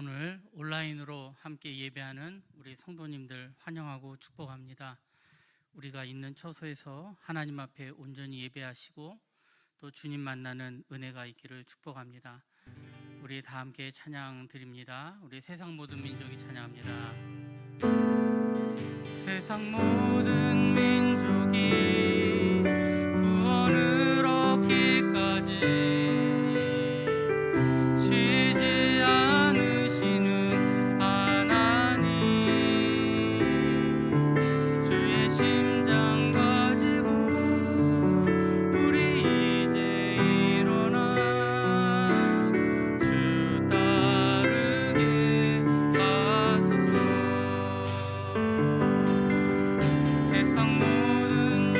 오늘 온라인으로 함께 예배하는 우리 성도님들 환영하고 축복합니다. 우리가 있는 처소에서 하나님 앞에 온전히 예배하시고 또 주님 만나는 은혜가 있기를 축복합니다. 우리 다 함께 찬양 드립니다. 우리 세상 모든 민족이 찬양합니다. 세상 모든 민족이 구원을 얻기까지 쉬지 않으시는 하나님, 주의 심장 가지고 우리 이제 일어나 주 따르게 하소서. 세상 모든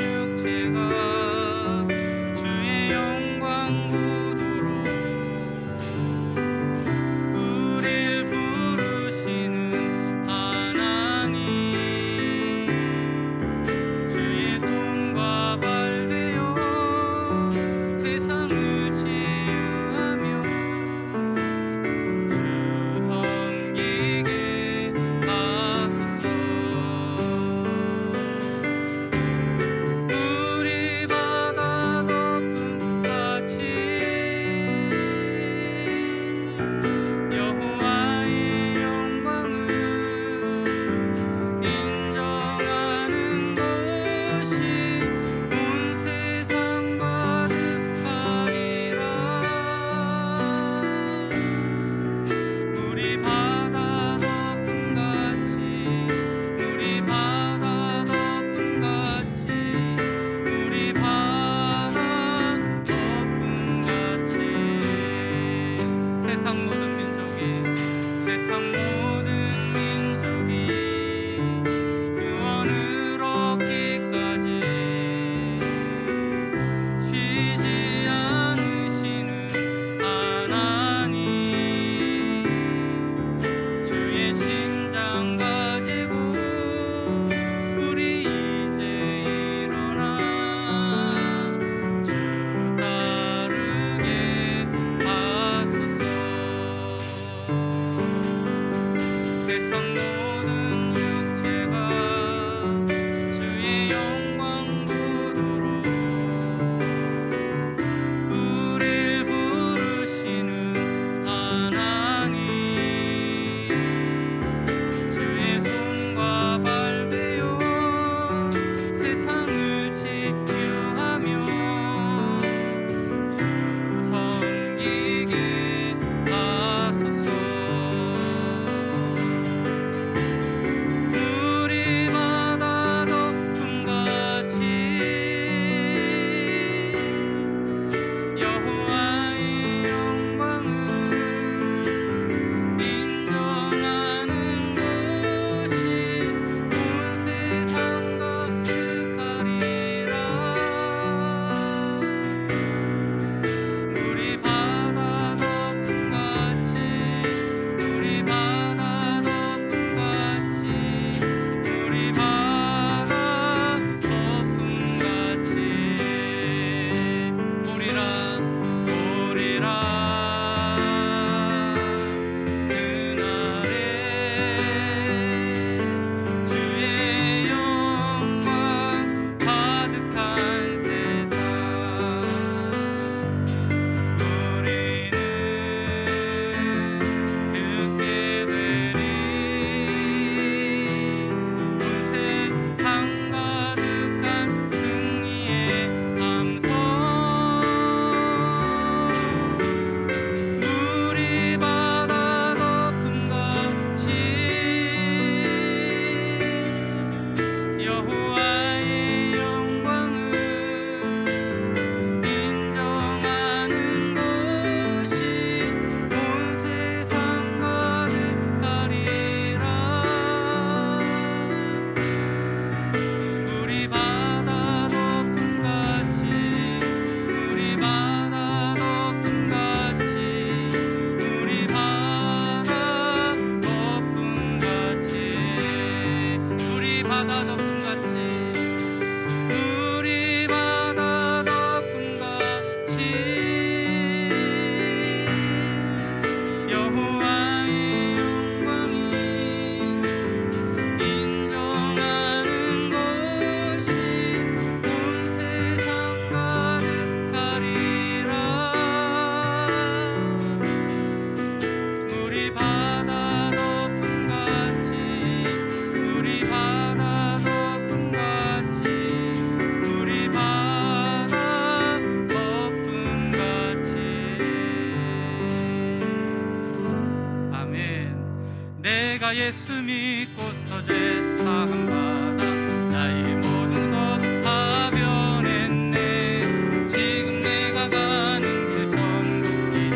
내가 예수 믿고서 죄 사함 받아 나의 모든 것 다 변했네. 지금 내가 가는 길 천국이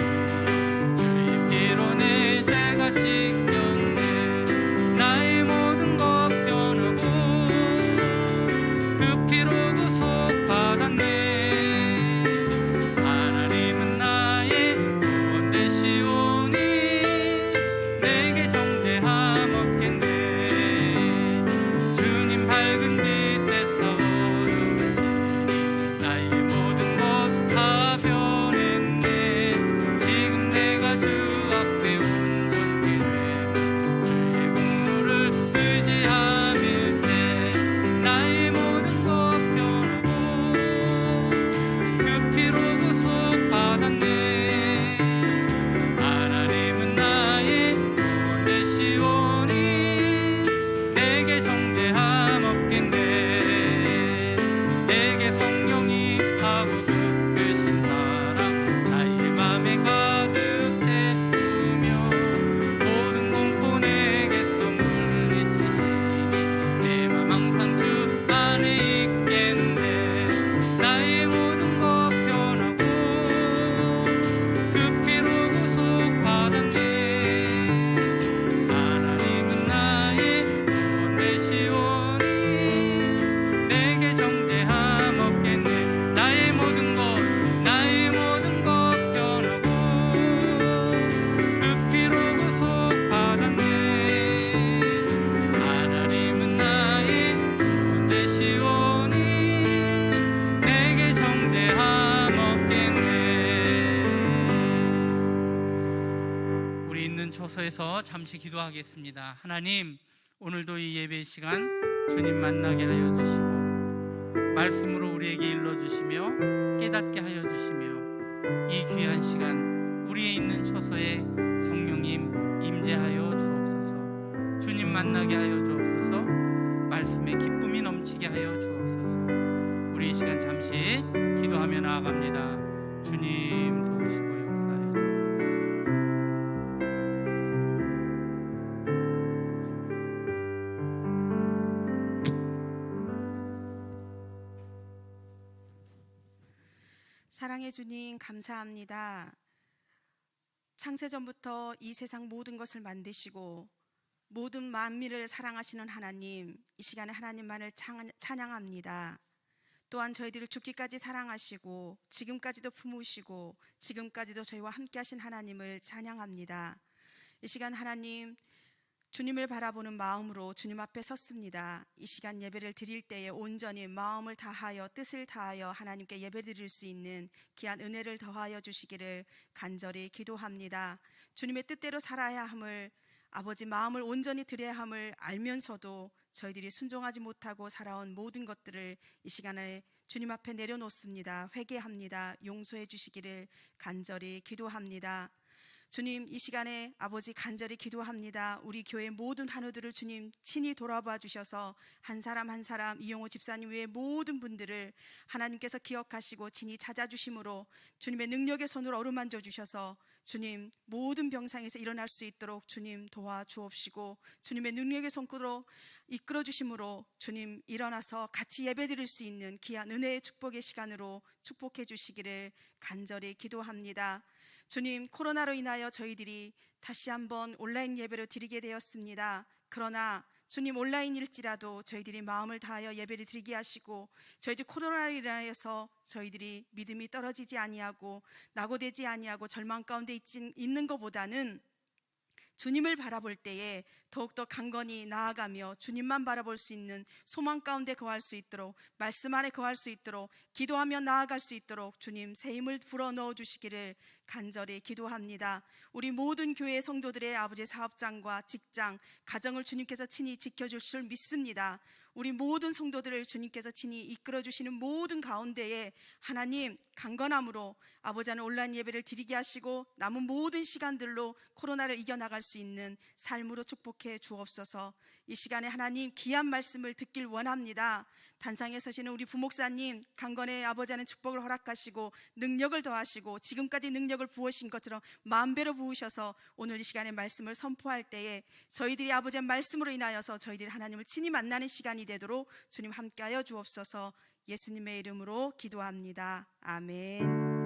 주의 피로 내 죄가 씻겼네. 나의 모든 것 변하고 그 피로 구속 받았네. 하나님은 나의 구원 되시오니 내게 정죄함 없겠네. 주님 밝은 빛에서 어두워지니 나의 모든 것 다 변했네. 지금 내가 주 앞에 온전케 되고 주의 공로를 의지함일세. 나의 모든 것 변하고 그 피로 구속 받았네. 하나님은 나의 구원 되시오니 내게 정죄함 없겠네. 내게 성령이 하고 크신 사랑 나의 맘에 가득 채우며 모든 공포 내게서 물리치시니 내 맘 항상 주 안에 있겠네. 나의 모든 것 변하고 그 피로 구속 받았네. 하나님은 나의 구원 되시오니 내게 정죄함 없겠네. 나의 모든 것 변하고 그 피로 구속 받았네. 하나님은 나의 구원 되시오니 내게 정죄함 없겠네. 우리 있는 처소에서 잠시 기도하겠습니다. 하나님, 오늘도 이 예배 시간 주님 만나게 하여 주시고 말씀으로 우리에게 일러주시며 깨닫게 하여 주시며 이 귀한 시간 우리의 있는 처소에 성령님 임재하여 주옵소서. 주님 만나게 하여 주옵소서. 말씀에 기쁨이 넘치게 하여 주옵소서. 우리 이 시간 잠시 기도하며 나아갑니다. 주님 도우시고 역사해 주옵소서. 사랑의 주님, 감사합니다. 창세전부터 이 세상 모든 것을 만드시고 모든 만민을 사랑하시는 하나님, 이 시간에 하나님만을 찬양합니다. 또한 저희들을 죽기까지 사랑하시고 지금까지도 품으시고 지금까지도 저희와 함께 하신 하나님을 찬양합니다. 이 시간 하나님, 주님을 바라보는 마음으로 주님 앞에 섰습니다. 이 시간 예배를 드릴 때에 온전히 마음을 다하여 뜻을 다하여 하나님께 예배 드릴 수 있는 귀한 은혜를 더하여 주시기를 간절히 기도합니다. 주님의 뜻대로 살아야 함을, 아버지 마음을 온전히 드려야 함을 알면서도 저희들이 순종하지 못하고 살아온 모든 것들을 이 시간에 주님 앞에 내려놓습니다. 회개합니다. 용서해 주시기를 간절히 기도합니다. 주님, 이 시간에 아버지 간절히 기도합니다. 우리 교회 모든 한우들을 주님 친히 돌아봐 주셔서 한 사람 한 사람 이용호 집사님 외에 모든 분들을 하나님께서 기억하시고 친히 찾아주심으로 주님의 능력의 손으로 어루만져 주셔서 주님 모든 병상에서 일어날 수 있도록 주님 도와주옵시고 주님의 능력의 손으로 이끌어 주심으로 주님 일어나서 같이 예배드릴 수 있는 귀한 은혜의 축복의 시간으로 축복해 주시기를 간절히 기도합니다. 주님, 코로나로 인하여 저희들이 다시 한번 온라인 예배를 드리게 되었습니다. 그러나 주님, 온라인일지라도 저희들이 마음을 다하여 예배를 드리게 하시고 저희들 코로나로 인하여서 저희들이 믿음이 떨어지지 아니하고 낙오되지 아니하고 절망 가운데 있는 것보다는 주님을 바라볼 때에 더욱더 강건히 나아가며 주님만 바라볼 수 있는 소망 가운데 거할 수 있도록, 말씀 안에 거할 수 있도록, 기도하며 나아갈 수 있도록 주님 새 힘을 불어넣어 주시기를 간절히 기도합니다. 우리 모든 교회 성도들의 아버지 사업장과 직장, 가정을 주님께서 친히 지켜줄 줄 믿습니다. 우리 모든 성도들을 주님께서 친히 이끌어 주시는 모든 가운데에 하나님 강건함으로 아버지 하나님 온라인 예배를 드리게 하시고 남은 모든 시간들로 코로나를 이겨나갈 수 있는 삶으로 축복해 주옵소서. 이 시간에 하나님 귀한 말씀을 듣길 원합니다. 단상에 서시는 우리 부목사님 강건의 아버지 하는 축복을 허락하시고 능력을 더하시고 지금까지 능력을 부으신 것처럼 만배로 부으셔서 오늘 이 시간에 말씀을 선포할 때에 저희들이 아버지의 말씀으로 인하여서 저희들이 하나님을 친히 만나는 시간이 되도록 주님 함께하여 주옵소서. 예수님의 이름으로 기도합니다. 아멘.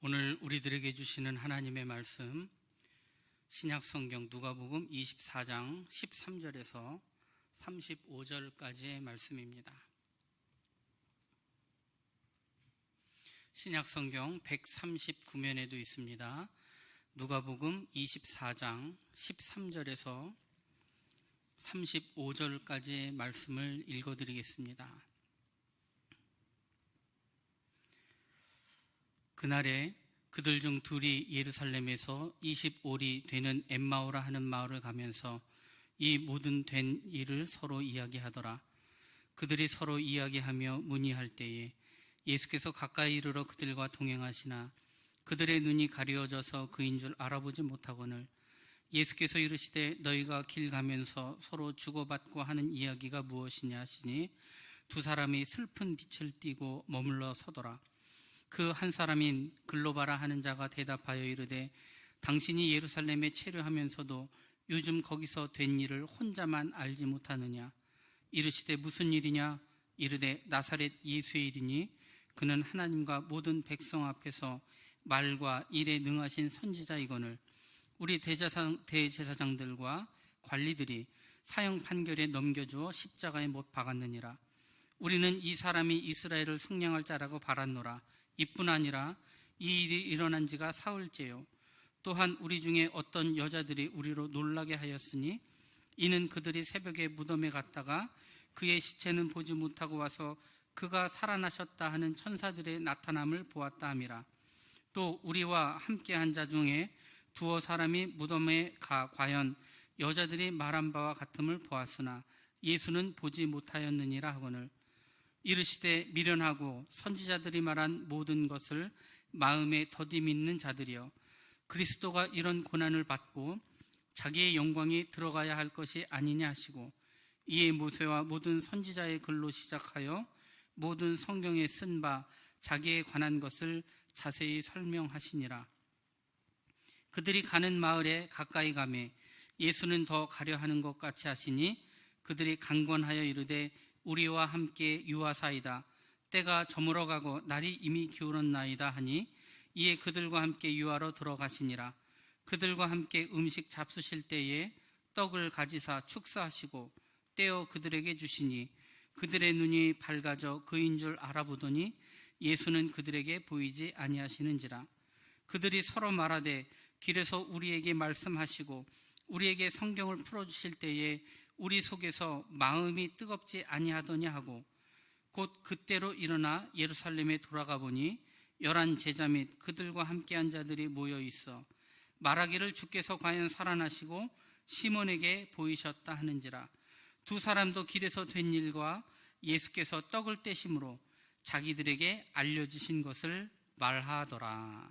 오늘 우리들에게 주시는 하나님의 말씀, 신약성경 누가복음 24장 13절에서 35절까지의 말씀입니다. 신약성경 139면에도 있습니다. 누가복음 24장 13절에서 35절까지의 말씀을 읽어드리겠습니다. 그날에 그들 중 둘이 예루살렘에서 25리 되는 엠마오라 하는 마을을 가면서 이 모든 된 일을 서로 이야기하더라. 그들이 서로 이야기하며 문의할 때에 예수께서 가까이 이르러 그들과 동행하시나 그들의 눈이 가려져서 그인 줄 알아보지 못하거늘 예수께서 이르시되 너희가 길 가면서 서로 주고받고 하는 이야기가 무엇이냐 하시니 두 사람이 슬픈 빛을 띠고 머물러 서더라. 그 한 사람인 글로바라 하는 자가 대답하여 이르되 당신이 예루살렘에 체류하면서도 요즘 거기서 된 일을 혼자만 알지 못하느냐. 이르시되 무슨 일이냐. 이르되 나사렛 예수의 일이니 그는 하나님과 모든 백성 앞에서 말과 일에 능하신 선지자이거늘 우리 대제사장들과 관리들이 사형 판결에 넘겨주어 십자가에 못 박았느니라. 우리는 이 사람이 이스라엘을 승량할 자라고 바랐노라. 이뿐 아니라 이 일이 일어난 지가 사흘째요. 또한 우리 중에 어떤 여자들이 우리로 놀라게 하였으니 이는 그들이 새벽에 무덤에 갔다가 그의 시체는 보지 못하고 와서 그가 살아나셨다 하는 천사들의 나타남을 보았다 함이라. 또 우리와 함께한 자 중에 두어 사람이 무덤에 가 과연 여자들이 말한 바와 같음을 보았으나 예수는 보지 못하였느니라 하거늘 이르시되 미련하고 선지자들이 말한 모든 것을 마음에 더디 믿는 자들이여 그리스도가 이런 고난을 받고 자기의 영광이 들어가야 할 것이 아니냐 하시고 이에 모세와 모든 선지자의 글로 시작하여 모든 성경에 쓴 바 자기에 관한 것을 자세히 설명하시니라. 그들이 가는 마을에 가까이 가매 예수는 더 가려 하는 것 같이 하시니 그들이 강권하여 이르되 우리와 함께 유하사이다. 때가 저물어가고 날이 이미 기울었나이다 하니 이에 그들과 함께 유하러 들어가시니라. 그들과 함께 음식 잡수실 때에 떡을 가지사 축사하시고 떼어 그들에게 주시니 그들의 눈이 밝아져 그인 줄 알아보더니 예수는 그들에게 보이지 아니하시는지라. 그들이 서로 말하되 길에서 우리에게 말씀하시고 우리에게 성경을 풀어주실 때에 우리 속에서 마음이 뜨겁지 아니하더냐 하고 곧 그때로 일어나 예루살렘에 돌아가 보니 11 제자 및 그들과 함께한 자들이 모여 있어 말하기를 주께서 과연 살아나시고 시몬에게 보이셨다 하는지라. 두 사람도 길에서 된 일과 예수께서 떡을 떼심으로 자기들에게 알려주신 것을 말하더라.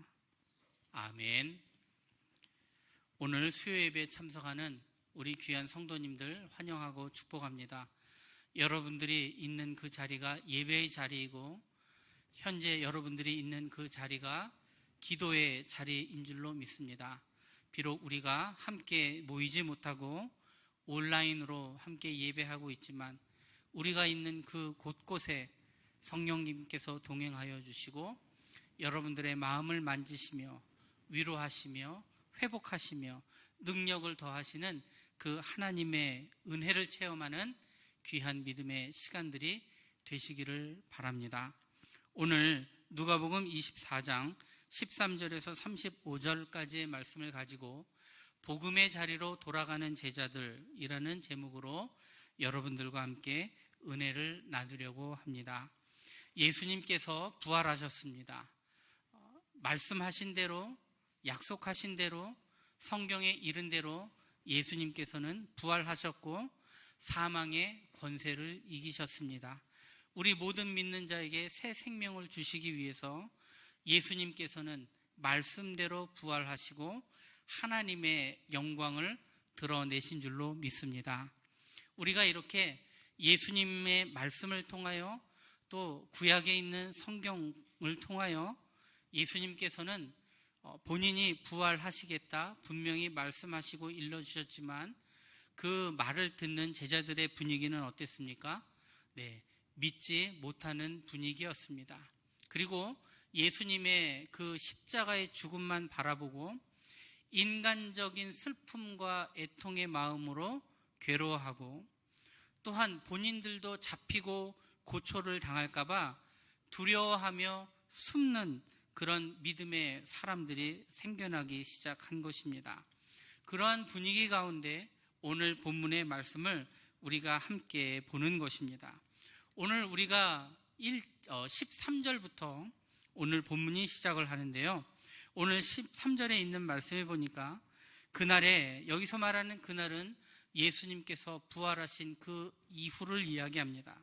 아멘. 오늘 수요 예배에 참석하는 우리 귀한 성도님들 환영하고 축복합니다. 여러분들이 있는 그 자리가 예배의 자리이고 현재 여러분들이 있는 그 자리가 기도의 자리인 줄로 믿습니다. 비록 우리가 함께 모이지 못하고 온라인으로 함께 예배하고 있지만 우리가 있는 그 곳곳에 성령님께서 동행하여 주시고 여러분들의 마음을 만지시며 위로하시며 회복하시며 능력을 더하시는 그 하나님의 은혜를 체험하는 귀한 믿음의 시간들이 되시기를 바랍니다. 오늘 누가복음 24장 13절에서 35절까지의 말씀을 가지고 복음의 자리로 돌아가는 제자들이라는 제목으로 여러분들과 함께 은혜를 나누려고 합니다. 예수님께서 부활하셨습니다. 말씀하신 대로, 약속하신 대로, 성경에 이른 대로 예수님께서는 부활하셨고 사망의 권세를 이기셨습니다. 우리 모든 믿는 자에게 새 생명을 주시기 위해서 예수님께서는 말씀대로 부활하시고 하나님의 영광을 드러내신 줄로 믿습니다. 우리가 이렇게 예수님의 말씀을 통하여 또 구약에 있는 성경을 통하여 예수님께서는 본인이 부활하시겠다 분명히 말씀하시고 일러주셨지만 그 말을 듣는 제자들의 분위기는 어땠습니까? 네, 믿지 못하는 분위기였습니다. 그리고 예수님의 그 십자가의 죽음만 바라보고 인간적인 슬픔과 애통의 마음으로 괴로워하고 또한 본인들도 잡히고 고초를 당할까봐 두려워하며 숨는 그런 믿음의 사람들이 생겨나기 시작한 것입니다. 그러한 분위기 가운데 오늘 본문의 말씀을 우리가 함께 보는 것입니다. 오늘 우리가 13절부터 오늘 본문이 시작을 하는데요. 오늘 13절에 있는 말씀에 보니까 그날에, 여기서 말하는 그날은 예수님께서 부활하신 그 이후를 이야기합니다.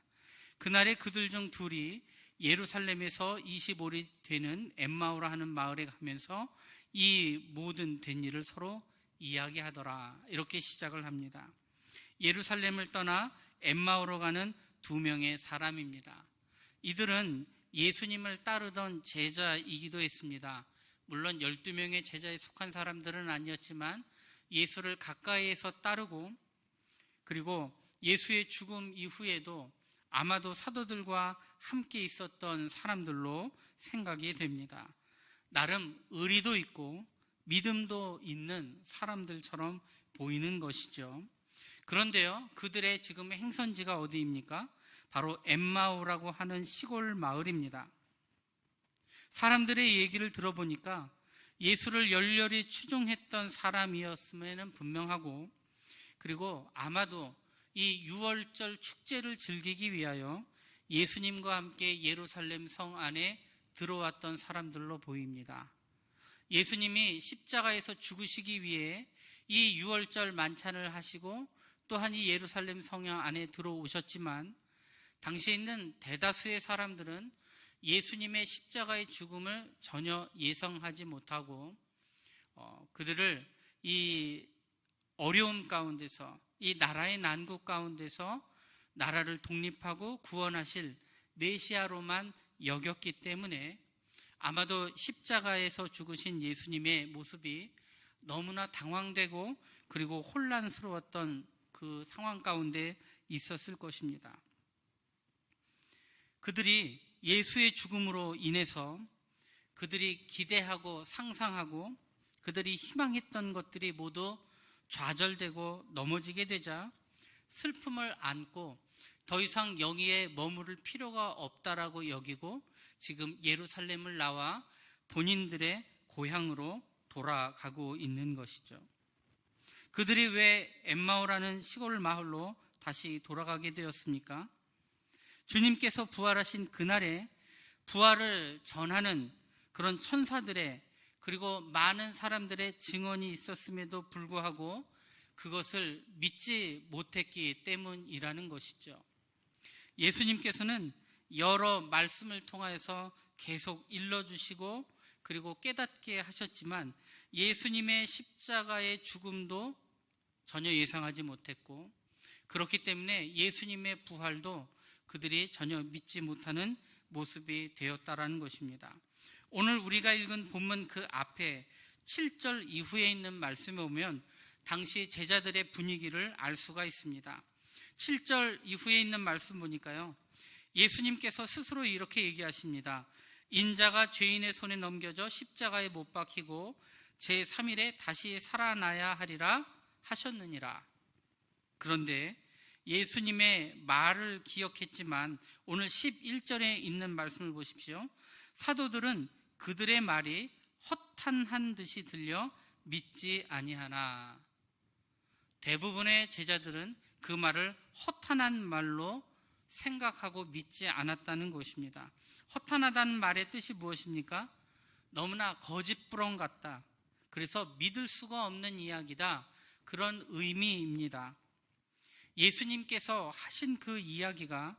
그날에 그들 중 둘이 예루살렘에서 25리 되는 엠마오라 하는 마을에 가면서 이 모든 된 일을 서로 이야기하더라, 이렇게 시작을 합니다. 예루살렘을 떠나 엠마오로 가는 두 명의 사람입니다. 이들은 예수님을 따르던 제자이기도 했습니다. 물론 12명의 제자에 속한 사람들은 아니었지만 예수를 가까이에서 따르고 그리고 예수의 죽음 이후에도 아마도 사도들과 함께 있었던 사람들로 생각이 됩니다. 나름 의리도 있고 믿음도 있는 사람들처럼 보이는 것이죠. 그런데요, 그들의 지금 행선지가 어디입니까? 바로 엠마오라고 하는 시골 마을입니다. 사람들의 얘기를 들어보니까 예수를 열렬히 추종했던 사람이었음에는 분명하고, 그리고 아마도 이 유월절 축제를 즐기기 위하여 예수님과 함께 예루살렘 성 안에 들어왔던 사람들로 보입니다. 예수님이 십자가에서 죽으시기 위해 이 유월절 만찬을 하시고 또한 이 예루살렘 성령 안에 들어오셨지만 당시에 있는 대다수의 사람들은 예수님의 십자가의 죽음을 전혀 예상하지 못하고 그들을 이 어려움 가운데서, 이 나라의 난국 가운데서 나라를 독립하고 구원하실 메시아로만 여겼기 때문에 아마도 십자가에서 죽으신 예수님의 모습이 너무나 당황되고 그리고 혼란스러웠던 그 상황 가운데 있었을 것입니다. 그들이 예수의 죽음으로 인해서 그들이 기대하고 상상하고 그들이 희망했던 것들이 모두 좌절되고 넘어지게 되자 슬픔을 안고 더 이상 여기에 머무를 필요가 없다라고 여기고 지금 예루살렘을 나와 본인들의 고향으로 돌아가고 있는 것이죠. 그들이 왜 엠마오라는 시골 마을로 다시 돌아가게 되었습니까? 주님께서 부활하신 그날에 부활을 전하는 그런 천사들의 그리고 많은 사람들의 증언이 있었음에도 불구하고 그것을 믿지 못했기 때문이라는 것이죠. 예수님께서는 여러 말씀을 통하여서 계속 일러주시고 그리고 깨닫게 하셨지만 예수님의 십자가의 죽음도 전혀 예상하지 못했고 그렇기 때문에 예수님의 부활도 그들이 전혀 믿지 못하는 모습이 되었다라는 것입니다. 오늘 우리가 읽은 본문 그 앞에 7절 이후에 있는 말씀에 보면 당시 제자들의 분위기를 알 수가 있습니다. 7절 이후에 있는 말씀 보니까요, 예수님께서 스스로 이렇게 얘기하십니다. 인자가 죄인의 손에 넘겨져 십자가에 못 박히고 제3일에 다시 살아나야 하리라 하셨느니라. 그런데 예수님의 말을 기억했지만 오늘 11절에 있는 말씀을 보십시오. 사도들은 그들의 말이 허탄한 듯이 들려 믿지 아니하나. 대부분의 제자들은 그 말을 허탄한 말로 생각하고 믿지 않았다는 것입니다. 허탄하다는 말의 뜻이 무엇입니까? 너무나 거짓부렁 같다. 그래서 믿을 수가 없는 이야기다. 그런 의미입니다. 예수님께서 하신 그 이야기가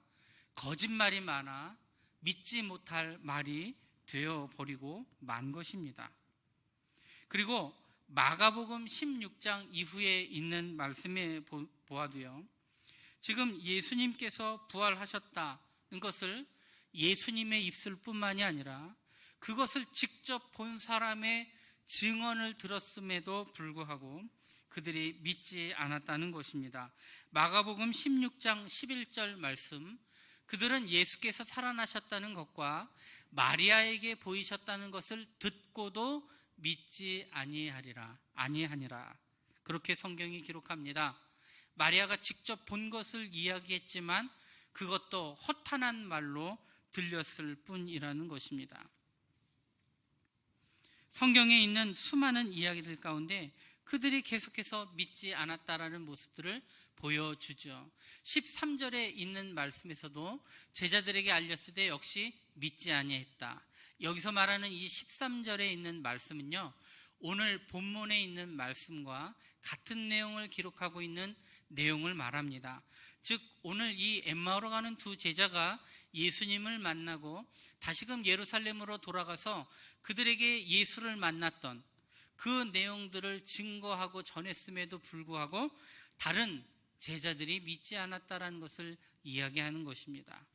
거짓말이 많아 믿지 못할 말이 되어버리고 만 것입니다. 그리고 마가복음 16장 이후에 있는 말씀에 보아도요, 지금 예수님께서 부활하셨다는 것을 예수님의 입술 뿐만이 아니라 그것을 직접 본 사람의 증언을 들었음에도 불구하고 그들이 믿지 않았다는 것입니다. 마가복음 16장 11절 말씀, 그들은 예수께서 살아나셨다는 것과 마리아에게 보이셨다는 것을 듣고도 믿지 아니하니라. 그렇게 성경이 기록합니다. 마리아가 직접 본 것을 이야기했지만 그것도 허탄한 말로 들렸을 뿐이라는 것입니다. 성경에 있는 수많은 이야기들 가운데 그들이 계속해서 믿지 않았다라는 모습들을 보여주죠. 13절에 있는 말씀에서도 제자들에게 알렸을 때 역시 믿지 아니했다. 여기서 말하는 이 13절에 있는 말씀은요, 오늘 본문에 있는 말씀과 같은 내용을 기록하고 있는 내용을 말합니다. 즉 오늘 이 엠마오로 가는 두 제자가 예수님을 만나고 다시금 예루살렘으로 돌아가서 그들에게 예수를 만났던 그 내용들을 증거하고 전했음에도 불구하고 다른 제자들이 믿지 않았다라는 것을 이야기하는 것입니다.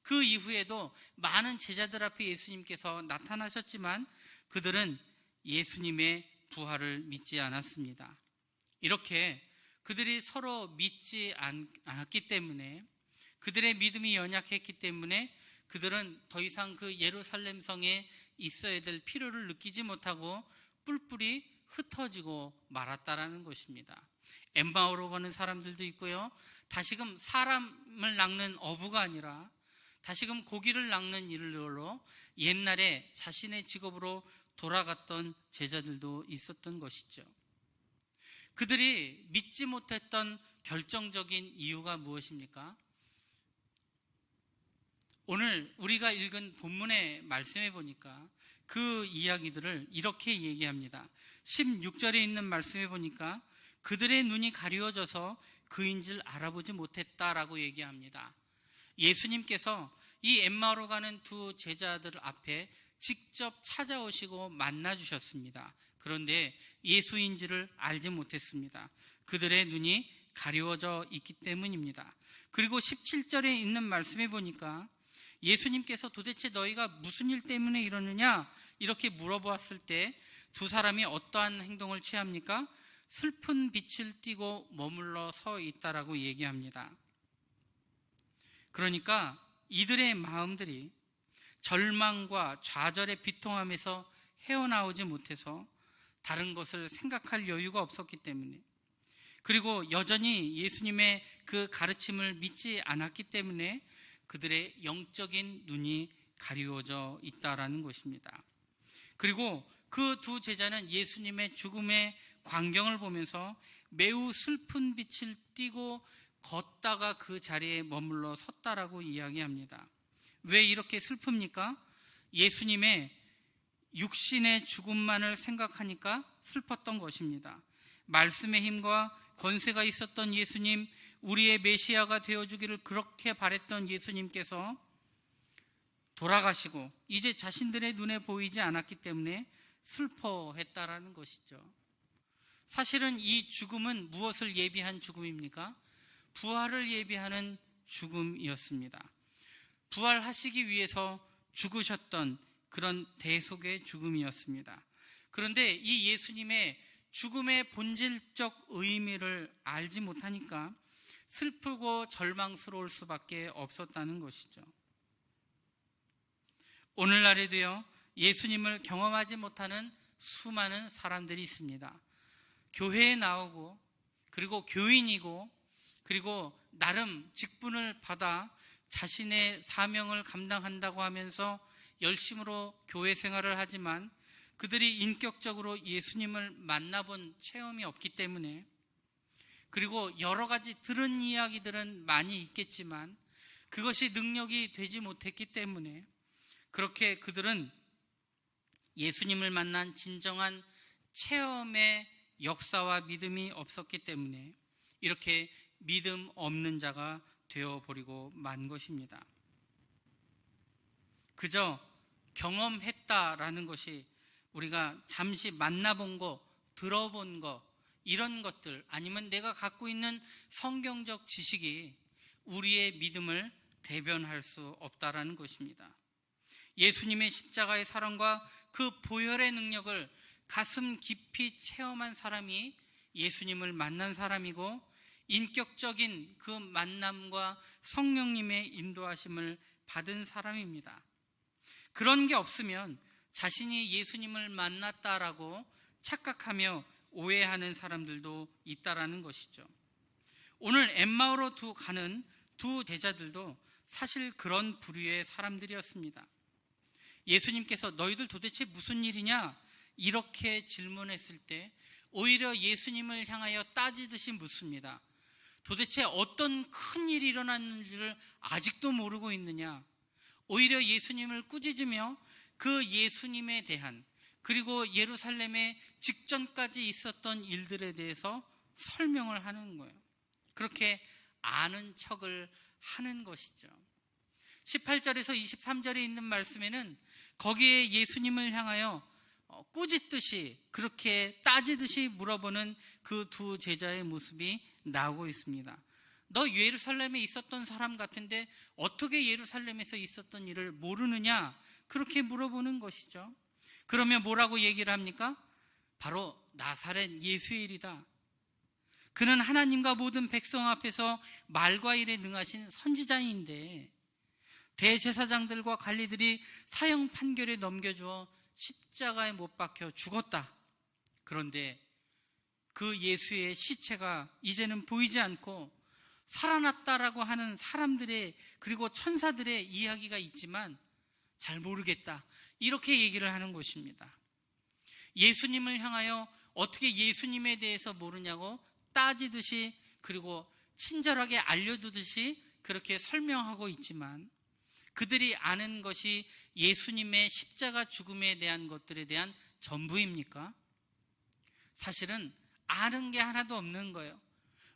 그 이후에도 많은 제자들 앞에 예수님께서 나타나셨지만 그들은 예수님의 부활을 믿지 않았습니다. 이렇게 그들이 서로 믿지 않았기 때문에, 그들의 믿음이 연약했기 때문에 그들은 더 이상 그 예루살렘 성에 있어야 될 필요를 느끼지 못하고 뿔뿔이 흩어지고 말았다라는 것입니다. 엠마오로 가는 사람들도 있고요, 다시금 사람을 낚는 어부가 아니라 다시금 고기를 낚는 일로 옛날에 자신의 직업으로 돌아갔던 제자들도 있었던 것이죠. 그들이 믿지 못했던 결정적인 이유가 무엇입니까? 오늘 우리가 읽은 본문의 말씀에 보니까 그 이야기들을 이렇게 얘기합니다. 16절에 있는 말씀에 보니까 그들의 눈이 가리워져서 그인 줄 알아보지 못했다라고 얘기합니다. 예수님께서 이 엠마오로 가는 두 제자들 앞에 직접 찾아오시고 만나주셨습니다. 그런데 예수인지를 알지 못했습니다. 그들의 눈이 가리워져 있기 때문입니다. 그리고 17절에 있는 말씀에 보니까 예수님께서 도대체 너희가 무슨 일 때문에 이러느냐 이렇게 물어보았을 때 두 사람이 어떠한 행동을 취합니까? 슬픈 빛을 띠고 머물러 서 있다라고 얘기합니다. 그러니까 이들의 마음들이 절망과 좌절의 비통함에서 헤어나오지 못해서 다른 것을 생각할 여유가 없었기 때문에, 그리고 여전히 예수님의 그 가르침을 믿지 않았기 때문에 그들의 영적인 눈이 가리워져 있다라는 것입니다. 그리고 그 두 제자는 예수님의 죽음의 광경을 보면서 매우 슬픈 빛을 띠고 걷다가 그 자리에 머물러 섰다라고 이야기합니다. 왜 이렇게 슬픕니까? 예수님의 육신의 죽음만을 생각하니까 슬펐던 것입니다. 말씀의 힘과 권세가 있었던 예수님, 우리의 메시아가 되어주기를 그렇게 바랬던 예수님께서 돌아가시고 이제 자신들의 눈에 보이지 않았기 때문에 슬퍼했다라는 것이죠. 사실은 이 죽음은 무엇을 예비한 죽음입니까? 부활을 예비하는 죽음이었습니다. 부활하시기 위해서 죽으셨던 그런 대속의 죽음이었습니다. 그런데 이 예수님의 죽음의 본질적 의미를 알지 못하니까 슬프고 절망스러울 수밖에 없었다는 것이죠. 오늘날에도요, 예수님을 경험하지 못하는 수많은 사람들이 있습니다. 교회에 나오고 그리고 교인이고 그리고 나름 직분을 받아 자신의 사명을 감당한다고 하면서 열심으로 교회 생활을 하지만 그들이 인격적으로 예수님을 만나본 체험이 없기 때문에, 그리고 여러 가지 들은 이야기들은 많이 있겠지만 그것이 능력이 되지 못했기 때문에 그렇게 그들은 예수님을 만난 진정한 체험의 역사와 믿음이 없었기 때문에 이렇게 믿음 없는 자가 되어버리고 만 것입니다. 그저 경험했다라는 것이 우리가 잠시 만나본 거, 들어본 거, 이런 것들 아니면 내가 갖고 있는 성경적 지식이 우리의 믿음을 대변할 수 없다라는 것입니다. 예수님의 십자가의 사랑과 그 보혈의 능력을 가슴 깊이 체험한 사람이 예수님을 만난 사람이고 인격적인 그 만남과 성령님의 인도하심을 받은 사람입니다. 그런 게 없으면 자신이 예수님을 만났다라고 착각하며 오해하는 사람들도 있다라는 것이죠. 오늘 엠마오로 가는 두 제자들도 사실 그런 부류의 사람들이었습니다. 예수님께서 너희들 도대체 무슨 일이냐? 이렇게 질문했을 때 오히려 예수님을 향하여 따지듯이 묻습니다. 도대체 어떤 큰 일이 일어났는지를 아직도 모르고 있느냐? 오히려 예수님을 꾸짖으며 그 예수님에 대한 그리고 예루살렘에 직전까지 있었던 일들에 대해서 설명을 하는 거예요. 그렇게 아는 척을 하는 것이죠. 18절에서 23절에 있는 말씀에는 거기에 예수님을 향하여 꾸짖듯이 그렇게 따지듯이 물어보는 그 두 제자의 모습이 나오고 있습니다. 너 예루살렘에 있었던 사람 같은데 어떻게 예루살렘에서 있었던 일을 모르느냐? 그렇게 물어보는 것이죠. 그러면 뭐라고 얘기를 합니까? 바로 나사렛 예수의 일이다. 그는 하나님과 모든 백성 앞에서 말과 일에 능하신 선지자인데 대제사장들과 관리들이 사형 판결에 넘겨주어 십자가에 못 박혀 죽었다. 그런데 그 예수의 시체가 이제는 보이지 않고 살아났다라고 하는 사람들의 그리고 천사들의 이야기가 있지만 잘 모르겠다. 이렇게 얘기를 하는 것입니다. 예수님을 향하여 어떻게 예수님에 대해서 모르냐고 따지듯이 그리고 친절하게 알려두듯이 그렇게 설명하고 있지만 그들이 아는 것이 예수님의 십자가 죽음에 대한 것들에 대한 전부입니까? 사실은 아는 게 하나도 없는 거예요.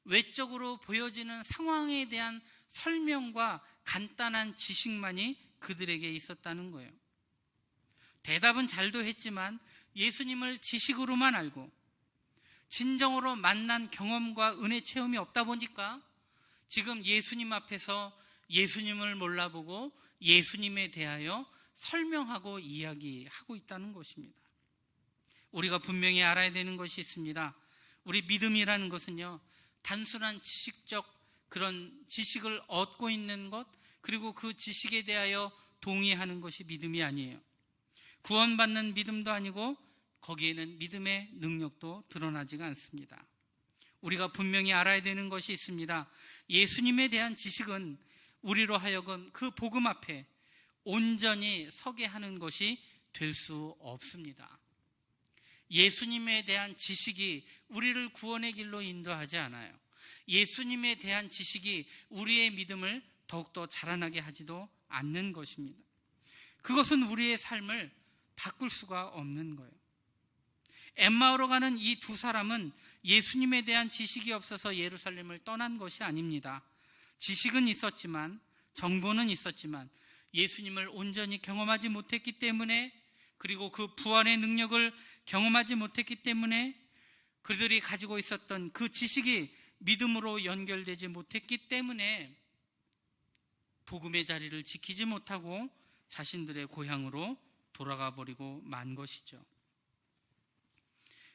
외적으로 보여지는 상황에 대한 설명과 간단한 지식만이 그들에게 있었다는 거예요. 대답은 잘도 했지만 예수님을 지식으로만 알고 진정으로 만난 경험과 은혜 체험이 없다 보니까 지금 예수님 앞에서 예수님을 몰라보고 예수님에 대하여 설명하고 이야기하고 있다는 것입니다. 우리가 분명히 알아야 되는 것이 있습니다. 우리 믿음이라는 것은요, 단순한 지식적 그런 지식을 얻고 있는 것, 그리고 그 지식에 대하여 동의하는 것이 믿음이 아니에요. 구원받는 믿음도 아니고 거기에는 믿음의 능력도 드러나지가 않습니다. 우리가 분명히 알아야 되는 것이 있습니다. 예수님에 대한 지식은 우리로 하여금 그 복음 앞에 온전히 서게 하는 것이 될 수 없습니다. 예수님에 대한 지식이 우리를 구원의 길로 인도하지 않아요. 예수님에 대한 지식이 우리의 믿음을 더욱더 자라나게 하지도 않는 것입니다. 그것은 우리의 삶을 바꿀 수가 없는 거예요. 엠마오로 가는 이 두 사람은 예수님에 대한 지식이 없어서 예루살렘을 떠난 것이 아닙니다. 지식은 있었지만, 정보는 있었지만 예수님을 온전히 경험하지 못했기 때문에, 그리고 그 부활의 능력을 경험하지 못했기 때문에 그들이 가지고 있었던 그 지식이 믿음으로 연결되지 못했기 때문에 복음의 자리를 지키지 못하고 자신들의 고향으로 돌아가 버리고 만 것이죠.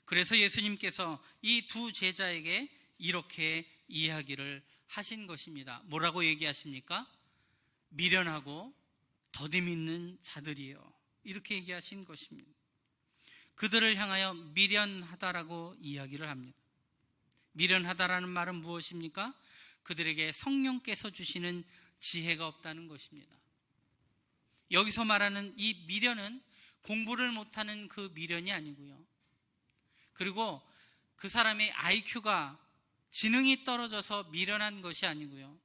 그래서 예수님께서 이 두 제자에게 이렇게 이야기를 하신 것입니다. 뭐라고 얘기하십니까? 미련하고 더디 있는 자들이요, 이렇게 얘기하신 것입니다. 그들을 향하여 미련하다라고 이야기를 합니다. 미련하다라는 말은 무엇입니까? 그들에게 성령께서 주시는 지혜가 없다는 것입니다. 여기서 말하는 이 미련은 공부를 못하는 그 미련이 아니고요, 그리고 그 사람의 IQ가 지능이 떨어져서 미련한 것이 아니고요,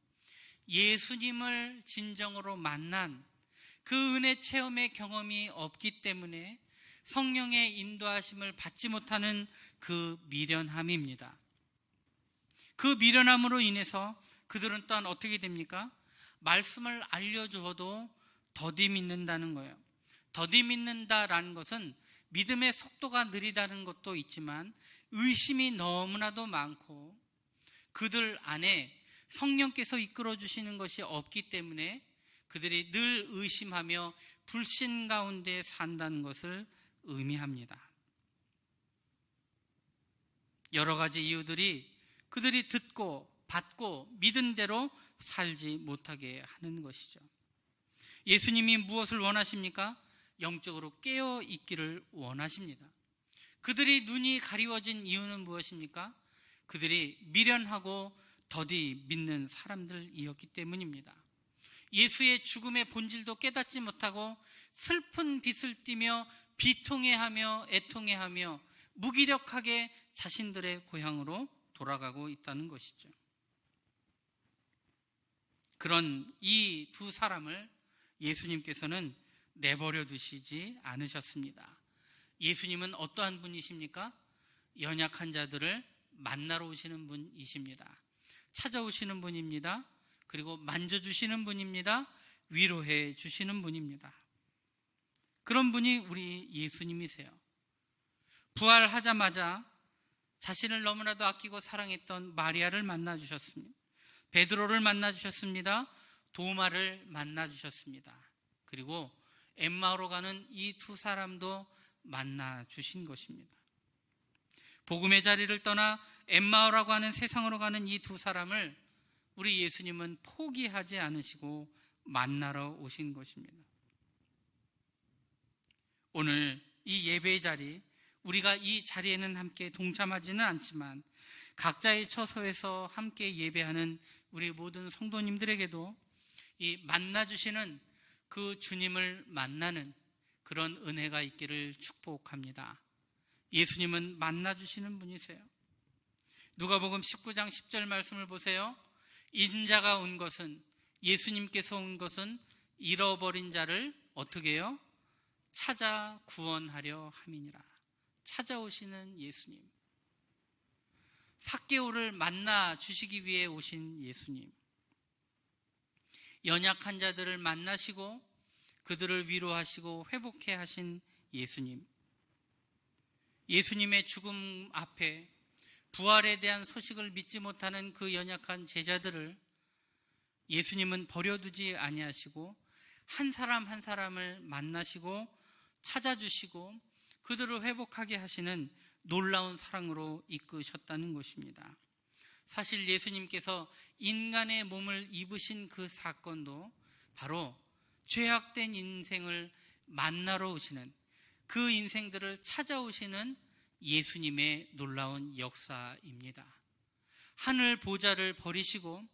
예수님을 진정으로 만난 그 은혜 체험의 경험이 없기 때문에 성령의 인도하심을 받지 못하는 그 미련함입니다. 그 미련함으로 인해서 그들은 또한 어떻게 됩니까? 말씀을 알려주어도 더디 믿는다는 거예요. 더디 믿는다라는 것은 믿음의 속도가 느리다는 것도 있지만 의심이 너무나도 많고 그들 안에 성령께서 이끌어 주시는 것이 없기 때문에 그들이 늘 의심하며 불신 가운데 산다는 것을 의미합니다. 여러 가지 이유들이 그들이 듣고 받고 믿은 대로 살지 못하게 하는 것이죠. 예수님이 무엇을 원하십니까? 영적으로 깨어 있기를 원하십니다. 그들이 눈이 가리워진 이유는 무엇입니까? 그들이 미련하고 더디 믿는 사람들이었기 때문입니다. 예수의 죽음의 본질도 깨닫지 못하고 슬픈 빛을 띠며 비통해하며 애통해하며 무기력하게 자신들의 고향으로 돌아가고 있다는 것이죠. 그런 이 두 사람을 예수님께서는 내버려 두시지 않으셨습니다. 예수님은 어떠한 분이십니까? 연약한 자들을 만나러 오시는 분이십니다. 찾아오시는 분입니다. 그리고 만져주시는 분입니다. 위로해 주시는 분입니다. 그런 분이 우리 예수님이세요. 부활하자마자 자신을 너무나도 아끼고 사랑했던 마리아를 만나주셨습니다. 베드로를 만나주셨습니다. 도마를 만나주셨습니다. 그리고 엠마오로 가는 이 두 사람도 만나주신 것입니다. 복음의 자리를 떠나 엠마오라고 하는 세상으로 가는 이 두 사람을 우리 예수님은 포기하지 않으시고 만나러 오신 것입니다. 오늘 이 예배의 자리, 우리가 이 자리에는 함께 동참하지는 않지만 각자의 처소에서 함께 예배하는 우리 모든 성도님들에게도 이 만나주시는 그 주님을 만나는 그런 은혜가 있기를 축복합니다. 예수님은 만나주시는 분이세요. 누가복음 19장 10절 말씀을 보세요. 인자가 온 것은, 예수님께서 온 것은 잃어버린 자를 어떻게 해요? 찾아 구원하려 함이니라. 찾아오시는 예수님, 삭개오를 만나 주시기 위해 오신 예수님, 연약한 자들을 만나시고 그들을 위로하시고 회복해 하신 예수님, 예수님의 죽음 앞에 부활에 대한 소식을 믿지 못하는 그 연약한 제자들을 예수님은 버려두지 아니하시고 한 사람 한 사람을 만나시고 찾아주시고 그들을 회복하게 하시는 놀라운 사랑으로 이끄셨다는 것입니다. 사실 예수님께서 인간의 몸을 입으신 그 사건도 바로 죄악된 인생을 만나러 오시는, 그 인생들을 찾아오시는 예수님의 놀라운 역사입니다. 하늘 보좌를 버리시고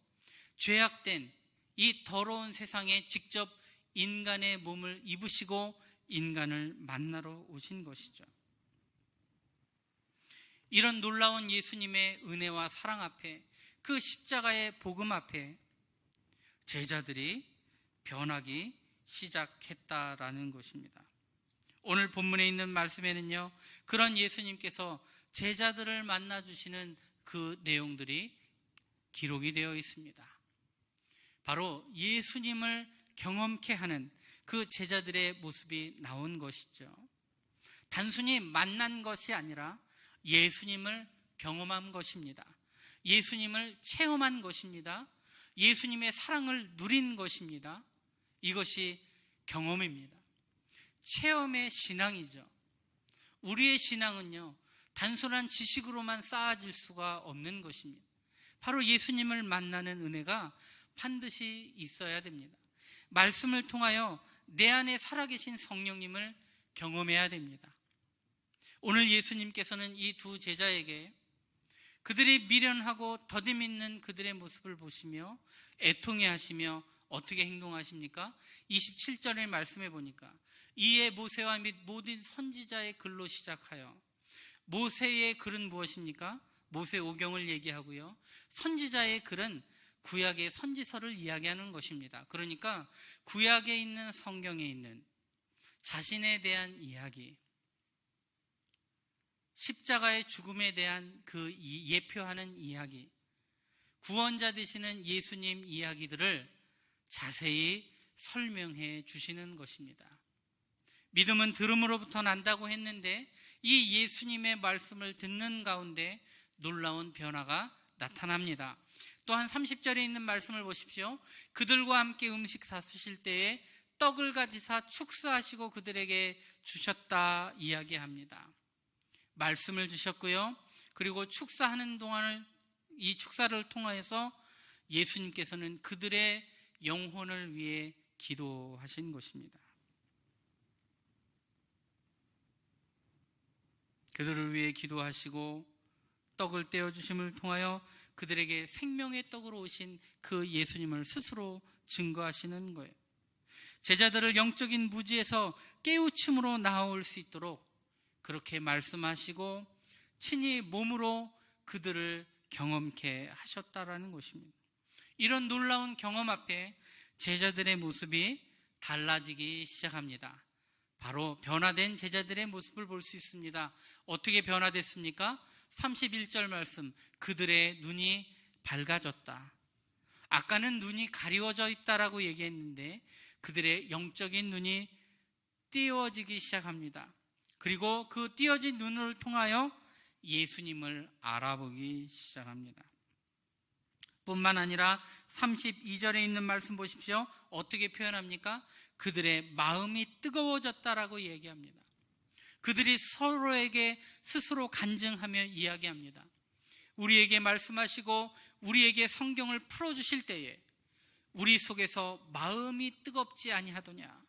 죄악된 이 더러운 세상에 직접 인간의 몸을 입으시고 인간을 만나러 오신 것이죠. 이런 놀라운 예수님의 은혜와 사랑 앞에, 그 십자가의 복음 앞에 제자들이 변하기 시작했다라는 것입니다. 오늘 본문에 있는 말씀에는요, 그런 예수님께서 제자들을 만나주시는 그 내용들이 기록이 되어 있습니다. 바로 예수님을 경험케 하는 그 제자들의 모습이 나온 것이죠. 단순히 만난 것이 아니라 예수님을 경험한 것입니다. 예수님을 체험한 것입니다. 예수님의 사랑을 누린 것입니다. 이것이 경험입니다. 체험의 신앙이죠. 우리의 신앙은요, 단순한 지식으로만 쌓아질 수가 없는 것입니다. 바로 예수님을 만나는 은혜가 반드시 있어야 됩니다. 말씀을 통하여 내 안에 살아계신 성령님을 경험해야 됩니다. 오늘 예수님께서는 이 두 제자에게 그들이 미련하고 더디밌는 그들의 모습을 보시며 애통해 하시며 어떻게 행동하십니까? 27절의 말씀에 보니까 이에 모세와 및 모든 선지자의 글로 시작하여, 모세의 글은 무엇입니까? 모세 오경을 얘기하고요, 선지자의 글은 구약의 선지서를 이야기하는 것입니다. 그러니까 구약에 있는 성경에 있는 자신에 대한 이야기, 십자가의 죽음에 대한 그 예표하는 이야기, 구원자 되시는 예수님 이야기들을 자세히 설명해 주시는 것입니다. 믿음은 들음으로부터 난다고 했는데 이 예수님의 말씀을 듣는 가운데 놀라운 변화가 나타납니다. 또한 30절에 있는 말씀을 보십시오. 그들과 함께 음식 사수실 때에 떡을 가지사 축사하시고 그들에게 주셨다 이야기합니다. 말씀을 주셨고요. 그리고 축사하는 동안을 이 축사를 통하여서 예수님께서는 그들의 영혼을 위해 기도하신 것입니다. 그들을 위해 기도하시고 떡을 떼어주심을 통하여 그들에게 생명의 떡으로 오신 그 예수님을 스스로 증거하시는 거예요. 제자들을 영적인 무지에서 깨우침으로 나올 수 있도록 그렇게 말씀하시고 친히 몸으로 그들을 경험케 하셨다라는 것입니다. 이런 놀라운 경험 앞에 제자들의 모습이 달라지기 시작합니다. 바로 변화된 제자들의 모습을 볼 수 있습니다. 어떻게 변화됐습니까? 31절 말씀, 그들의 눈이 밝아졌다. 아까는 눈이 가리워져 있다라고 얘기했는데 그들의 영적인 눈이 띄어지기 시작합니다. 그리고 그 띄어진 눈을 통하여 예수님을 알아보기 시작합니다. 뿐만 아니라 32절에 있는 말씀 보십시오. 어떻게 표현합니까? 그들의 마음이 뜨거워졌다라고 얘기합니다. 그들이 서로에게 스스로 간증하며 이야기합니다. 우리에게 말씀하시고 우리에게 성경을 풀어주실 때에 우리 속에서 마음이 뜨겁지 아니하더냐.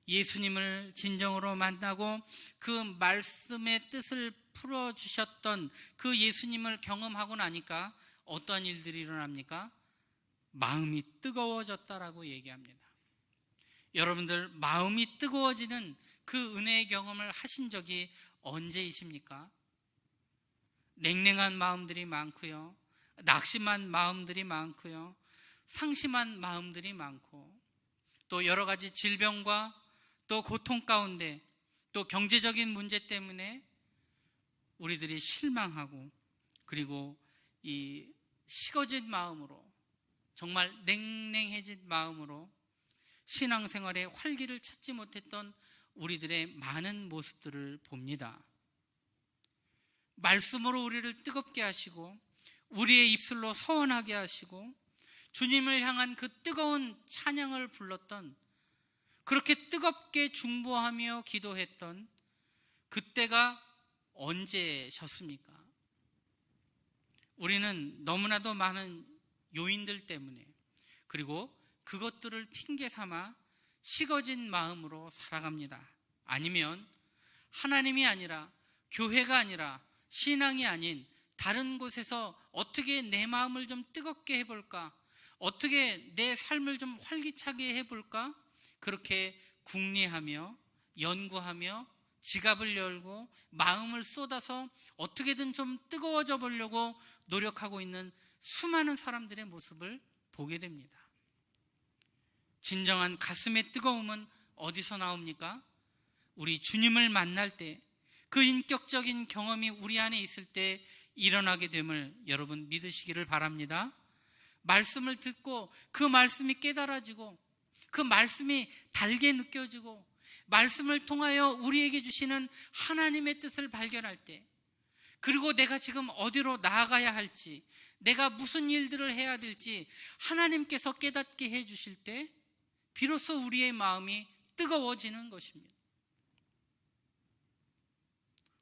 예수님을 진정으로 만나고 그 말씀의 뜻을 풀어주셨던 그 예수님을 경험하고 나니까 어떤 일들이 일어납니까? 마음이 뜨거워졌다라고 얘기합니다. 여러분들 마음이 뜨거워지는 그 은혜의 경험을 하신 적이 언제이십니까? 냉랭한 마음들이 많고요, 낙심한 마음들이 많고요, 상심한 마음들이 많고 또 여러 가지 질병과 또 고통 가운데 또 경제적인 문제 때문에 우리들이 실망하고 그리고 이 식어진 마음으로 정말 냉랭해진 마음으로 신앙생활에 활기를 찾지 못했던 우리들의 많은 모습들을 봅니다. 말씀으로 우리를 뜨겁게 하시고 우리의 입술로 서원하게 하시고 주님을 향한 그 뜨거운 찬양을 불렀던, 그렇게 뜨겁게 중보하며 기도했던 그때가 언제셨습니까? 우리는 너무나도 많은 요인들 때문에 그리고 그것들을 핑계 삼아 식어진 마음으로 살아갑니다. 아니면 하나님이 아니라 교회가 아니라 신앙이 아닌 다른 곳에서 어떻게 내 마음을 좀 뜨겁게 해볼까, 어떻게 내 삶을 좀 활기차게 해볼까, 그렇게 궁리하며 연구하며 지갑을 열고 마음을 쏟아서 어떻게든 좀 뜨거워져 보려고 노력하고 있는 수많은 사람들의 모습을 보게 됩니다. 진정한 가슴의 뜨거움은 어디서 나옵니까? 우리 주님을 만날 때, 그 인격적인 경험이 우리 안에 있을 때 일어나게 됨을 여러분 믿으시기를 바랍니다. 말씀을 듣고 그 말씀이 깨달아지고 그 말씀이 달게 느껴지고 말씀을 통하여 우리에게 주시는 하나님의 뜻을 발견할 때, 그리고 내가 지금 어디로 나아가야 할지, 내가 무슨 일들을 해야 될지 하나님께서 깨닫게 해주실 때 비로소 우리의 마음이 뜨거워지는 것입니다.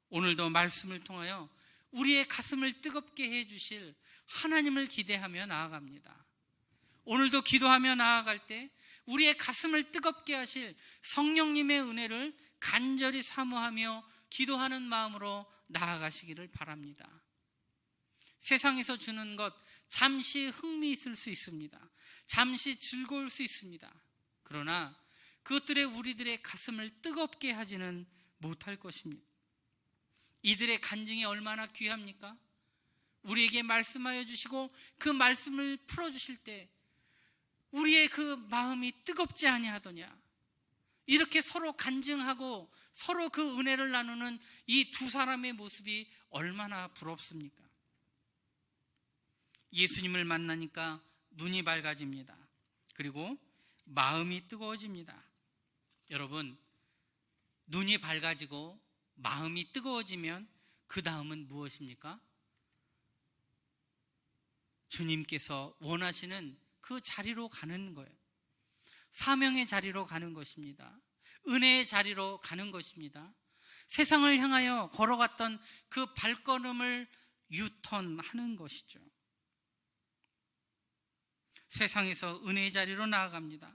오늘도 말씀을 통하여 우리의 가슴을 뜨겁게 해주실 하나님을 기대하며 나아갑니다. 오늘도 기도하며 나아갈 때 우리의 가슴을 뜨겁게 하실 성령님의 은혜를 간절히 사모하며 기도하는 마음으로 나아가시기를 바랍니다. 세상에서 주는 것 잠시 흥미 있을 수 있습니다. 잠시 즐거울 수 있습니다. 그러나 그것들에 우리들의 가슴을 뜨겁게 하지는 못할 것입니다. 이들의 간증이 얼마나 귀합니까? 우리에게 말씀하여 주시고 그 말씀을 풀어주실 때 우리의 그 마음이 뜨겁지 아니하더냐. 이렇게 서로 간증하고 서로 그 은혜를 나누는 이 두 사람의 모습이 얼마나 부럽습니까? 예수님을 만나니까 눈이 밝아집니다. 그리고 마음이 뜨거워집니다. 여러분, 눈이 밝아지고 마음이 뜨거워지면 그 다음은 무엇입니까? 주님께서 원하시는 그 자리로 가는 거예요. 사명의 자리로 가는 것입니다. 은혜의 자리로 가는 것입니다. 세상을 향하여 걸어갔던 그 발걸음을 유턴하는 것이죠. 세상에서 은혜의 자리로 나아갑니다.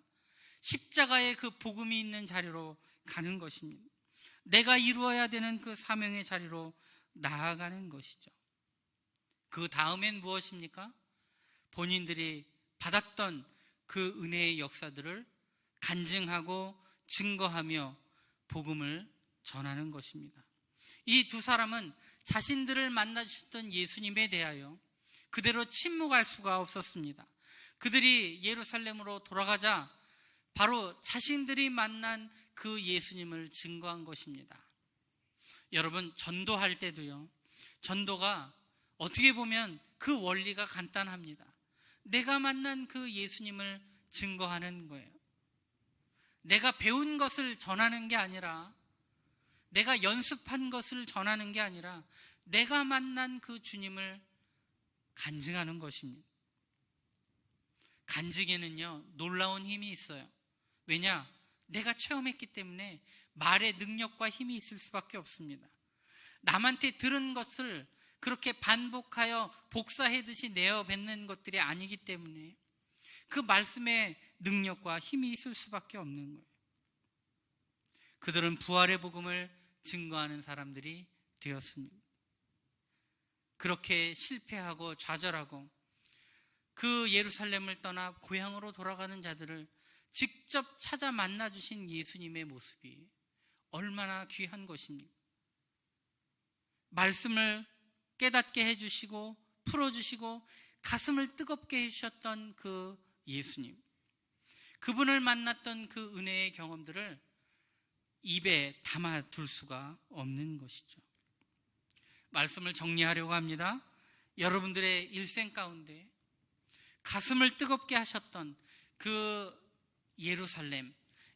십자가의 그 복음이 있는 자리로 가는 것입니다. 내가 이루어야 되는 그 사명의 자리로 나아가는 것이죠. 그 다음엔 무엇입니까? 본인들이 받았던 그 은혜의 역사들을 간증하고 증거하며 복음을 전하는 것입니다. 이 두 사람은 자신들을 만나주셨던 예수님에 대하여 그대로 침묵할 수가 없었습니다. 그들이 예루살렘으로 돌아가자 바로 자신들이 만난 그 예수님을 증거한 것입니다. 여러분, 전도할 때도요, 전도가 어떻게 보면 그 원리가 간단합니다. 내가 만난 그 예수님을 증거하는 거예요. 내가 배운 것을 전하는 게 아니라, 내가 연습한 것을 전하는 게 아니라 내가 만난 그 주님을 간증하는 것입니다. 간증에는요, 놀라운 힘이 있어요. 왜냐? 내가 체험했기 때문에 말의 능력과 힘이 있을 수밖에 없습니다. 남한테 들은 것을 그렇게 반복하여 복사해듯이 내어 뱉는 것들이 아니기 때문에 그 말씀의 능력과 힘이 있을 수밖에 없는 거예요. 그들은 부활의 복음을 증거하는 사람들이 되었습니다. 그렇게 실패하고 좌절하고 그 예루살렘을 떠나 고향으로 돌아가는 자들을 직접 찾아 만나 주신 예수님의 모습이 얼마나 귀한 것입니까? 말씀을 깨닫게 해주시고 풀어주시고 가슴을 뜨겁게 해주셨던 그 예수님, 그분을 만났던 그 은혜의 경험들을 입에 담아둘 수가 없는 것이죠. 말씀을 정리하려고 합니다. 여러분들의 일생 가운데 가슴을 뜨겁게 하셨던 그 예루살렘,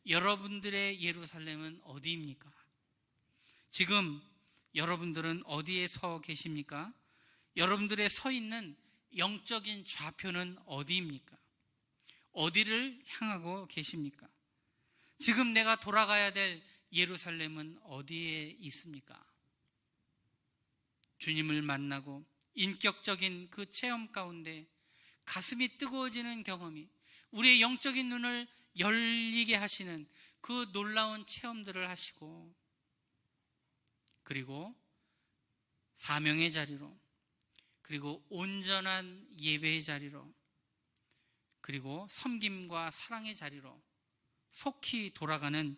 여러분들의 예루살렘은 어디입니까? 지금 여러분들은 어디에 서 계십니까? 여러분들의 서 있는 영적인 좌표는 어디입니까? 어디를 향하고 계십니까? 지금 내가 돌아가야 될 예루살렘은 어디에 있습니까? 주님을 만나고 인격적인 그 체험 가운데 가슴이 뜨거워지는 경험이, 우리의 영적인 눈을 열리게 하시는 그 놀라운 체험들을 하시고, 그리고 사명의 자리로, 그리고 온전한 예배의 자리로, 그리고 섬김과 사랑의 자리로 속히 돌아가는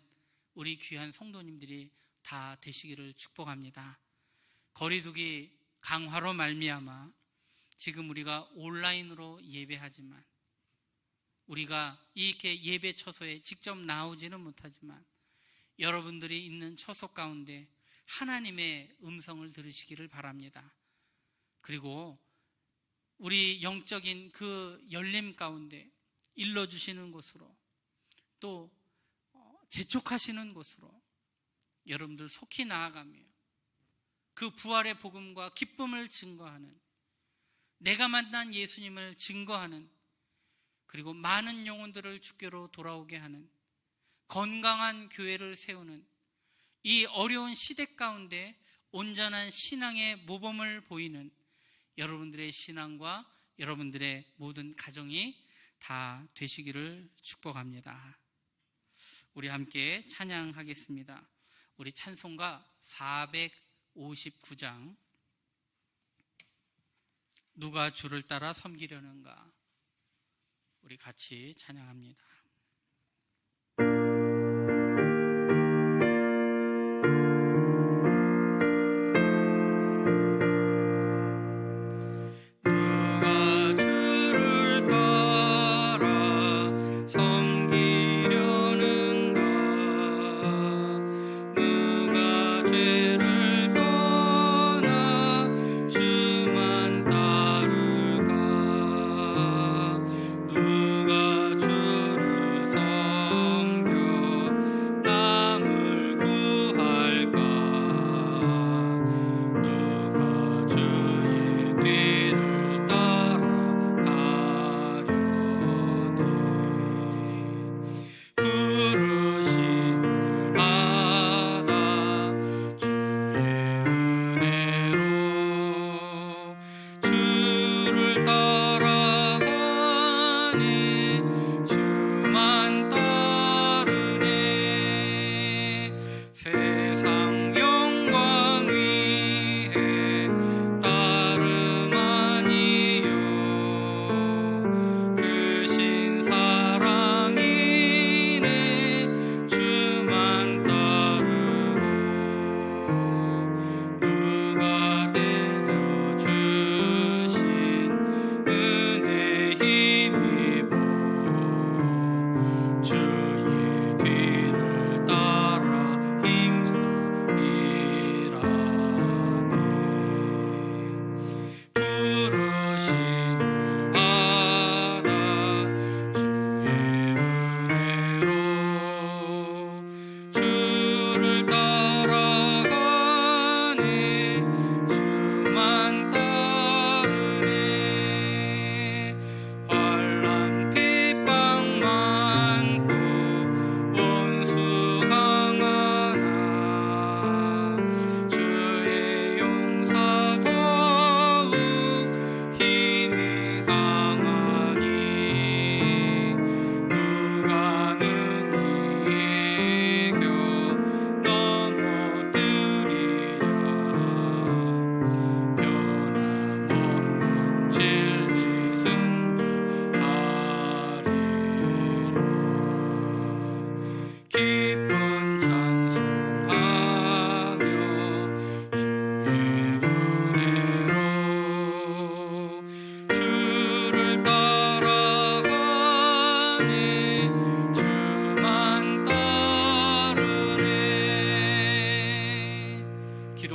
우리 귀한 성도님들이 다 되시기를 축복합니다. 거리두기 강화로 말미암아 지금 우리가 온라인으로 예배하지만, 우리가 이렇게 예배 처소에 직접 나오지는 못하지만 여러분들이 있는 처소 가운데 하나님의 음성을 들으시기를 바랍니다. 그리고 우리 영적인 그 열림 가운데 일러주시는 곳으로, 또 재촉하시는 곳으로 여러분들 속히 나아가며 그 부활의 복음과 기쁨을 증거하는, 내가 만난 예수님을 증거하는, 그리고 많은 영혼들을 주께로 돌아오게 하는 건강한 교회를 세우는 이 어려운 시대 가운데 온전한 신앙의 모범을 보이는 여러분들의 신앙과 여러분들의 모든 가정이 다 되시기를 축복합니다. 우리 함께 찬양하겠습니다. 우리 찬송가 459장, 누가 주를 따라 섬기려는가, 우리 같이 찬양합니다.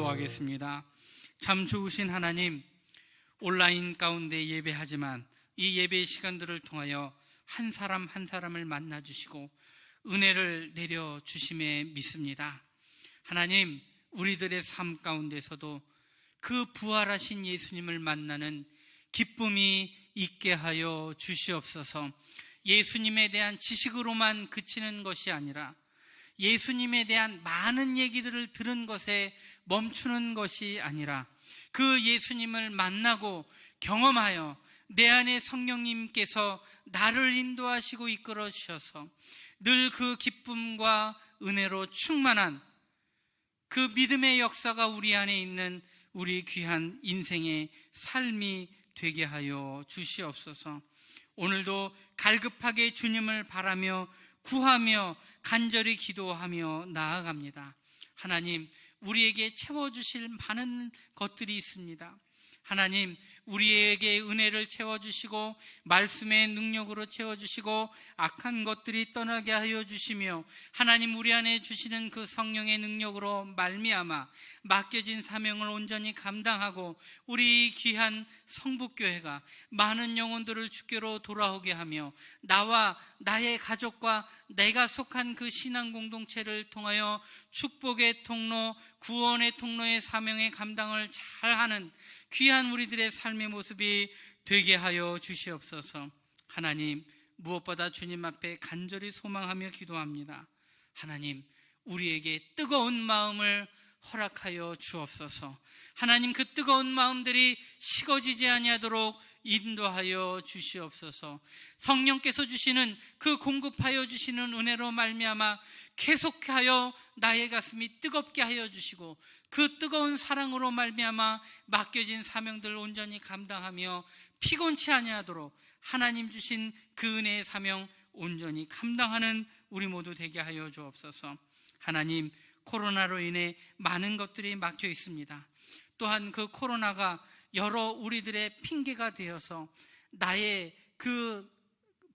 기도하겠습니다. 참 좋으신 하나님, 온라인 가운데 예배하지만 이 예배 시간들을 통하여 한 사람 한 사람을 만나주시고 은혜를 내려주심에 믿습니다. 하나님, 우리들의 삶 가운데서도 그 부활하신 예수님을 만나는 기쁨이 있게 하여 주시옵소서. 예수님에 대한 지식으로만 그치는 것이 아니라 예수님에 대한 많은 얘기들을 들은 것에 멈추는 것이 아니라 그 예수님을 만나고 경험하여 내 안에 성령님께서 나를 인도하시고 이끌어 주셔서 늘 그 기쁨과 은혜로 충만한 그 믿음의 역사가 우리 안에 있는 우리 귀한 인생의 삶이 되게 하여 주시옵소서. 오늘도 갈급하게 주님을 바라며 구하며 간절히 기도하며 나아갑니다. 하나님, 우리에게 채워주실 많은 것들이 있습니다. 하나님, 우리에게 은혜를 채워주시고 말씀의 능력으로 채워주시고 악한 것들이 떠나게 하여 주시며 하나님, 우리 안에 주시는 그 성령의 능력으로 말미암아 맡겨진 사명을 온전히 감당하고 우리 귀한 성북교회가 많은 영혼들을 주께로 돌아오게 하며 나와 나의 가족과 내가 속한 그 신앙 공동체를 통하여 축복의 통로, 구원의 통로의 사명의 감당을 잘하는 귀한 우리들의 삶의 모습이 되게 하여 주시옵소서. 하나님, 무엇보다 주님 앞에 간절히 소망하며 기도합니다. 하나님, 우리에게 뜨거운 마음을 허락하여 주옵소서. 하나님, 그 뜨거운 마음들이 식어지지 아니하도록 인도하여 주시옵소서. 성령께서 주시는 그 공급하여 주시는 은혜로 말미암아 계속하여 나의 가슴이 뜨겁게 하여 주시고 그 뜨거운 사랑으로 말미암아 맡겨진 사명들을 온전히 감당하며 피곤치 아니하도록 하나님 주신 그 은혜의 사명 온전히 감당하는 우리 모두 되게 하여 주옵소서. 하나님, 코로나로 인해 많은 것들이 막혀 있습니다. 또한 그 코로나가 여러 우리들의 핑계가 되어서 나의 그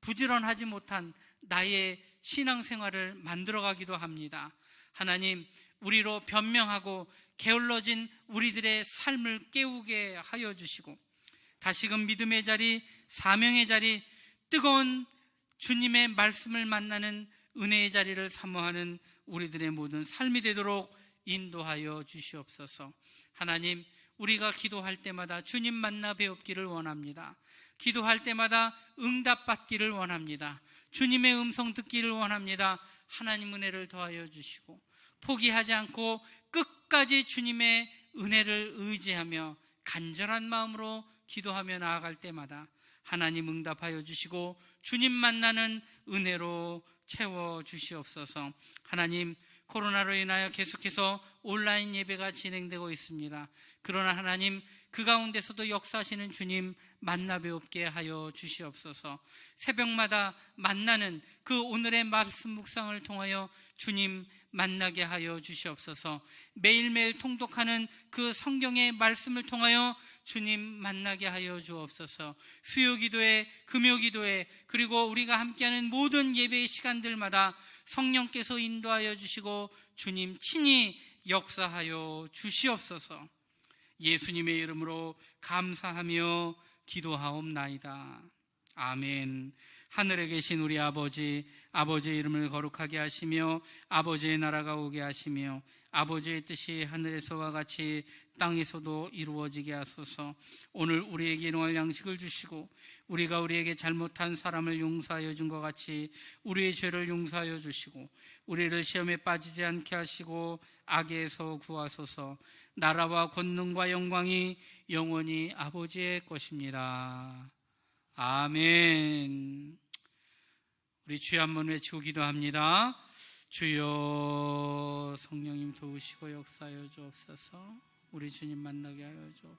부지런하지 못한 나의 신앙생활을 만들어가기도 합니다. 하나님, 우리로 변명하고 게을러진 우리들의 삶을 깨우게 하여 주시고 다시금 믿음의 자리, 사명의 자리, 뜨거운 주님의 말씀을 만나는 은혜의 자리를 사모하는 우리들의 모든 삶이 되도록 인도하여 주시옵소서. 하나님, 우리가 기도할 때마다 주님 만나 뵈옵기를 원합니다. 기도할 때마다 응답받기를 원합니다. 주님의 음성 듣기를 원합니다. 하나님 은혜를 더하여 주시고 포기하지 않고 끝까지 주님의 은혜를 의지하며 간절한 마음으로 기도하며 나아갈 때마다 하나님 응답하여 주시고 주님 만나는 은혜로 채워 주시옵소서. 하나님, 코로나로 인하여 계속해서 온라인 예배가 진행되고 있습니다. 그러나 하나님, 그 가운데서도 역사하시는 주님 만나 뵈옵게 하여 주시옵소서. 새벽마다 만나는 그 오늘의 말씀 묵상을 통하여 주님 만나게 하여 주시옵소서. 매일매일 통독하는 그 성경의 말씀을 통하여 주님 만나게 하여 주옵소서. 수요기도회, 금요기도회, 그리고 우리가 함께하는 모든 예배의 시간들마다 성령께서 인도하여 주시고 주님 친히 역사하여 주시옵소서. 예수님의 이름으로 감사하며 기도하옵나이다. 아멘. 하늘에 계신 우리 아버지, 아버지의 이름을 거룩하게 하시며 아버지의 나라가 오게 하시며 아버지의 뜻이 하늘에서와 같이 땅에서도 이루어지게 하소서. 오늘 우리에게 일용할 양식을 주시고 우리가 우리에게 잘못한 사람을 용서하여 준 것 같이 우리의 죄를 용서하여 주시고 우리를 시험에 빠지지 않게 하시고 악에서 구하소서. 나라와 권능과 영광이 영원히 아버지의 것입니다. 아멘. 우리 주여 한번 외치고 기도합니다. 주여, 성령님 도우시고 역사하여 주옵소서. 우리 주님 만나게 하여 주옵소서.